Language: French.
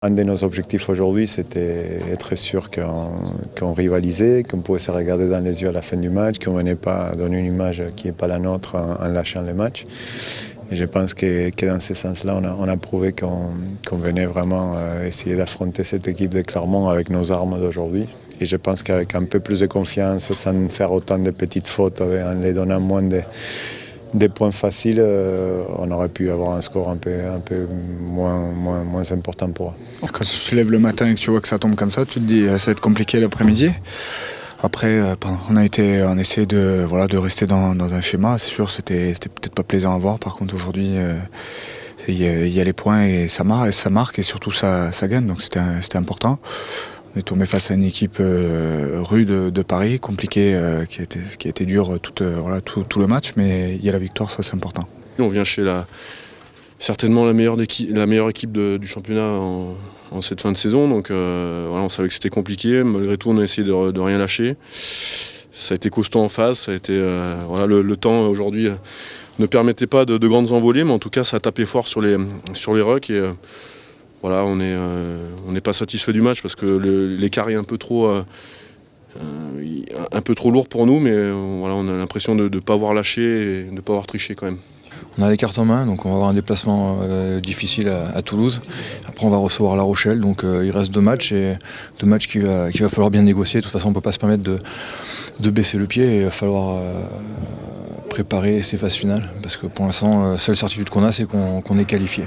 Un de nos objectifs aujourd'hui, c'était être sûr qu'on rivalisait, qu'on pouvait se regarder dans les yeux à la fin du match, qu'on ne venait pas donner une image qui n'est pas la nôtre en lâchant le match. Et je pense que dans ce sens-là, on a prouvé qu'on venait vraiment essayer d'affronter cette équipe de Clermont avec nos armes d'aujourd'hui. Et je pense qu'avec un peu plus de confiance, sans faire autant de petites fautes, en les donnant moins des points faciles, on aurait pu avoir un score un peu moins important pour eux. Quand tu te lèves le matin et que tu vois que ça tombe comme ça, tu te dis ça va être compliqué l'après-midi. Après, on a essayé de rester dans un schéma. C'est sûr, c'était peut-être pas plaisant à voir. Par contre, aujourd'hui, il y a les points et ça marque et surtout ça gagne. Donc c'était important. On est tombé face à une équipe rude de Paris, compliquée, qui a été dure tout le match, mais il y a la victoire, ça c'est important. On vient chez certainement la meilleure équipe du championnat en cette fin de saison, donc on savait que c'était compliqué. Malgré tout, on a essayé de rien lâcher. Ça a été costaud en face, ça a été, le temps aujourd'hui ne permettait pas de grandes envolées, mais en tout cas ça a tapé fort sur les rucks. Et, on n'est pas satisfait du match parce que l'écart est un peu trop lourd pour nous, mais on a l'impression de ne pas avoir lâché et de ne pas avoir triché quand même. On a les cartes en main, donc on va avoir un déplacement difficile à Toulouse. Après on va recevoir La Rochelle, donc il reste deux matchs qu'il va falloir bien négocier. De toute façon on ne peut pas se permettre de baisser le pied et il va falloir préparer ces phases finales. Parce que pour l'instant, seule certitude qu'on a, c'est qu'on est qualifié.